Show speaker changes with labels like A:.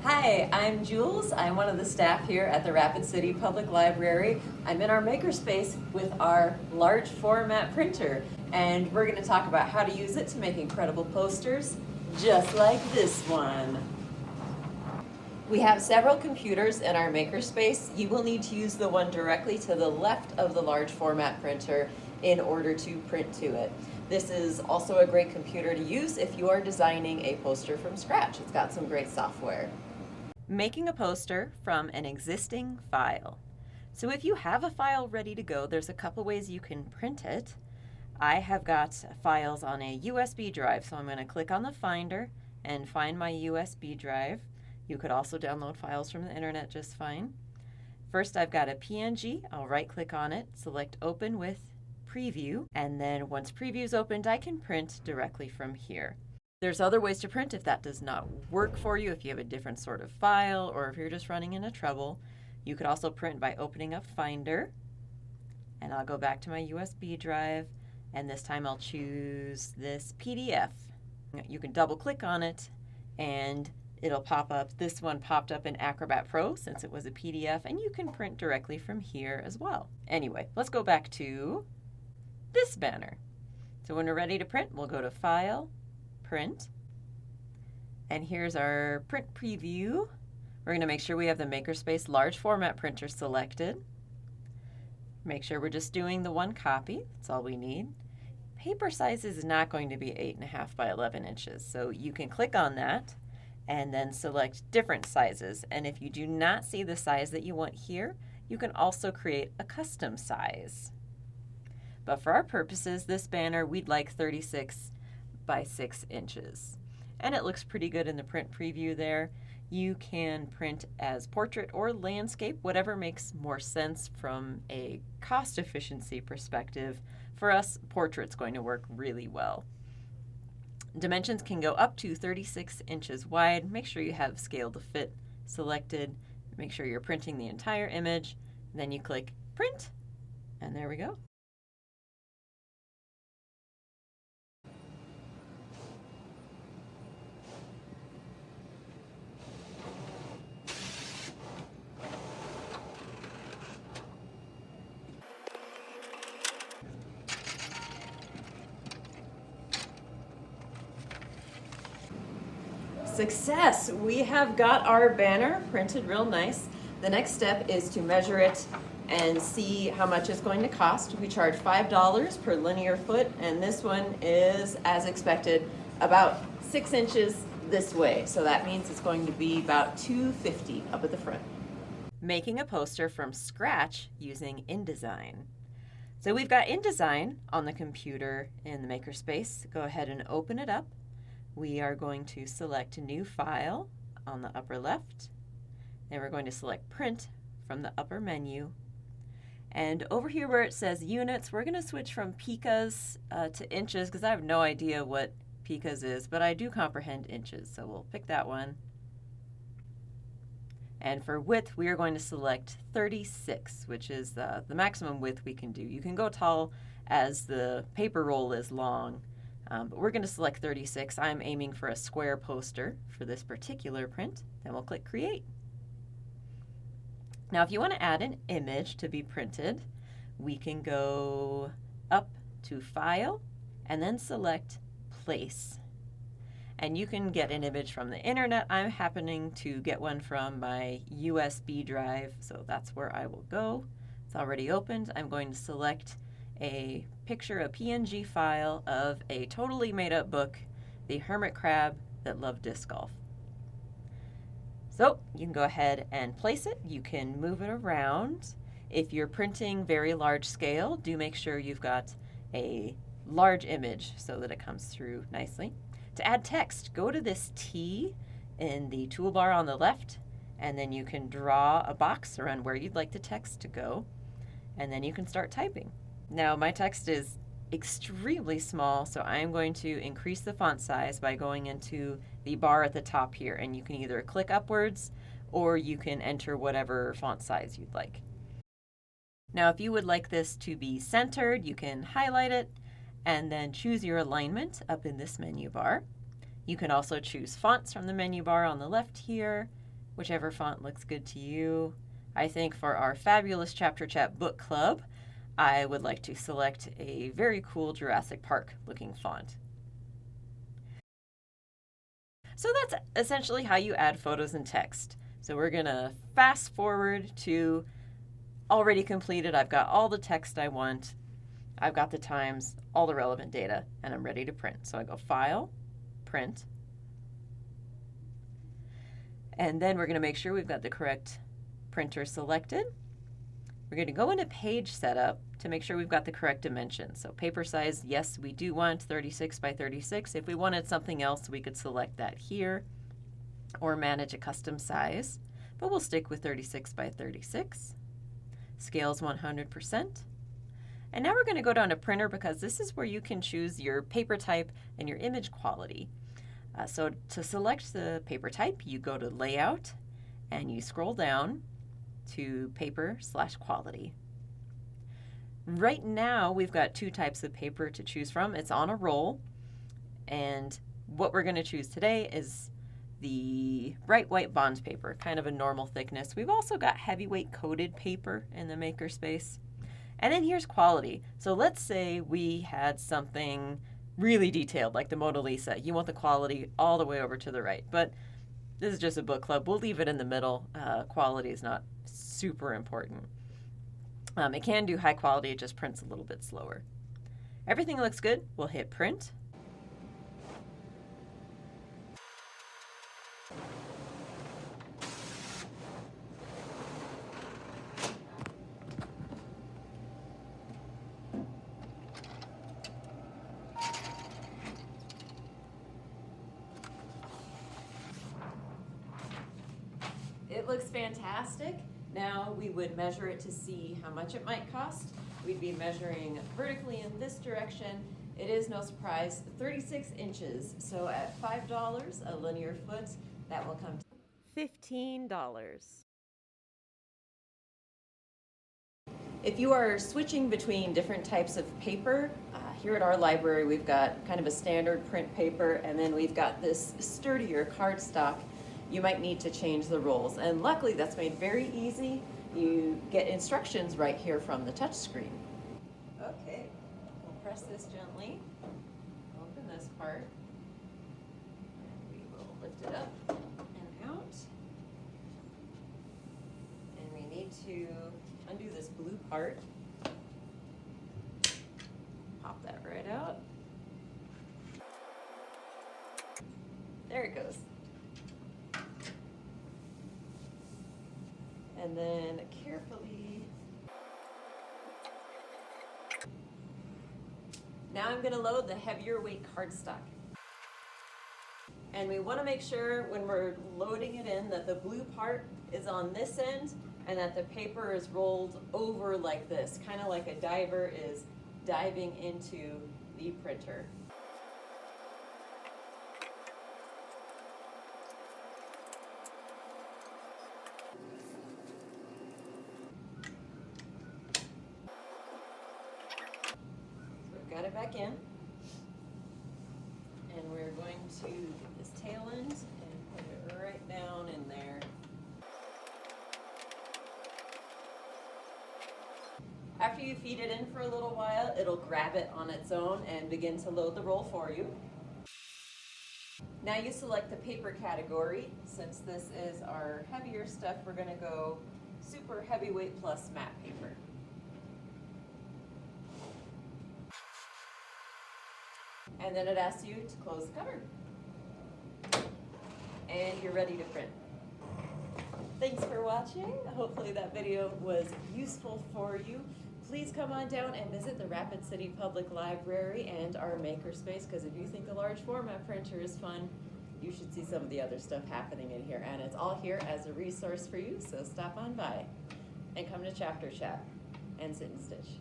A: Hi, I'm Jules. I'm one of the staff here at the Rapid City Public Library. I'm in our makerspace with our large format printer, and we're going to talk about how to use it to make incredible posters, just like this one. We have several computers in our makerspace. You will need to use the one directly to the left of the large format printer in order to print to it. This is also a great computer to use if you are designing a poster from scratch. It's got some great software. Making a poster from an existing file. So if you have a file ready to go, there's a couple ways you can print it. I have got files on a USB drive, so I'm going to click on the Finder and find my USB drive. You could also download files from the internet just fine. First, I've got a PNG. I'll right-click on it, select Open with Preview, and then once Preview's opened, I can print directly from here. There's other ways to print if that does not work for you, if you have a different sort of file, or if you're just running into trouble. You could also print by opening up Finder, and I'll go back to my USB drive, and this time I'll choose this PDF. You can double click on it, and it'll pop up. This one popped up in Acrobat Pro since it was a PDF, and you can print directly from here as well. Anyway, let's go back to this banner. So when we're ready to print, we'll go to File, Print, and here's our print preview. We're going to make sure we have the Makerspace large format printer selected. Make sure we're just doing the one copy. That's all we need. Paper size is not going to be 8.5 by 11 inches, so you can click on that and then select different sizes. And if you do not see the size that you want here, you can also create a custom size. But for our purposes, this banner, we'd like 36 by 6 inches. And it looks pretty good in the print preview there. You can print as portrait or landscape, whatever makes more sense from a cost efficiency perspective. For us, portrait's going to work really well. Dimensions can go up to 36 inches wide. Make sure you have scale to fit selected. Make sure you're printing the entire image. Then you click print, and there we go. Success! We have got our banner printed real nice. The next step is to measure it and see how much it's going to cost. We charge $5 per linear foot, and this one is, as expected, about 6 inches this way. So that means it's going to be about $2.50 up at the front. Making a poster from scratch using InDesign. So we've got InDesign on the computer in the Makerspace. Go ahead and open it up. We are going to select New File on the upper left. Then we're going to select Print from the upper menu. And over here where it says Units, we're going to switch from picas to inches because I have no idea what picas is, but I do comprehend inches, so we'll pick that one. And for width, we are going to select 36, which is the maximum width we can do. You can go tall as the paper roll is long. But we're going to select 36. I'm aiming for a square poster for this particular print. Then we'll click Create. Now, if you want to add an image to be printed, we can go up to File and then select Place. And you can get an image from the internet. I'm happening to get one from my USB drive, so that's where I will go. It's already opened. I'm going to select a picture, a PNG file of a totally made-up book, The Hermit Crab That Loved Disc Golf. So you can go ahead and place it. You can move it around. If you're printing very large scale, do make sure you've got a large image so that it comes through nicely. To add text, go to this T in the toolbar on the left, and then you can draw a box around where you'd like the text to go, and then you can start typing. Now, my text is extremely small, so I am going to increase the font size by going into the bar at the top here, and you can either click upwards or you can enter whatever font size you'd like. Now, if you would like this to be centered, you can highlight it and then choose your alignment up in this menu bar. You can also choose fonts from the menu bar on the left here, whichever font looks good to you. I think for our fabulous Chapter Chat book club, I would like to select a very cool Jurassic Park looking font. So that's essentially how you add photos and text. So we're gonna fast forward to already completed. I've got all the text I want. I've got the times, all the relevant data, and I'm ready to print. So I go File, Print, and then we're going to make sure we've got the correct printer selected. We're going to go into Page Setup to make sure we've got the correct dimensions. So paper size, yes, we do want 36 by 36. If we wanted something else, we could select that here or manage a custom size, but we'll stick with 36 by 36. Scale's 100%. And now we're going to go down to Printer because this is where you can choose your paper type and your image quality. So to select the paper type, you go to Layout and you scroll down to Paper/Quality. Right now we've got two types of paper to choose from. It's on a roll, and what we're going to choose today is the bright white bond paper, kind of a normal thickness. We've also got heavyweight coated paper in the Makerspace. And then here's quality. So let's say we had something really detailed like the Mona Lisa. You want the quality all the way over to the right, but this is just a book club. We'll leave it in the middle. Quality is not super important. It can do high quality, it just prints a little bit slower. Everything looks good. We'll hit Print. It looks fantastic. Now we would measure it to see how much it might cost. We'd be measuring vertically in this direction. It is, no surprise, 36 inches. So at $5 a linear foot, that will come to $15. If you are switching between different types of paper, here at our library we've got kind of a standard print paper, and then we've got this sturdier cardstock. You might need to change the rolls, and luckily that's made very easy. You get instructions right here from the touch screen. Okay, we'll press this gently, open this part, and we will lift it up and out. And we need to undo this blue part. Pop that right out. There it goes. And then carefully, now I'm going to load the heavier weight cardstock. And we want to make sure when we're loading it in that the blue part is on this end and that the paper is rolled over like this, kind of like a diver is diving into the printer. Got it back in, and we're going to get this tail end and put it right down in there. After you feed it in for a little while, it'll grab it on its own and begin to load the roll for you. Now you select the paper category. Since this is our heavier stuff, we're going to go super heavyweight plus matte paper. And then it asks you to close the cover. And you're ready to print. Thanks for watching. Hopefully that video was useful for you. Please come on down and visit the Rapid City Public Library and our Makerspace, because if you think the large format printer is fun, you should see some of the other stuff happening in here. And it's all here as a resource for you, so stop on by and come to Chapter Chat and Sit and Stitch.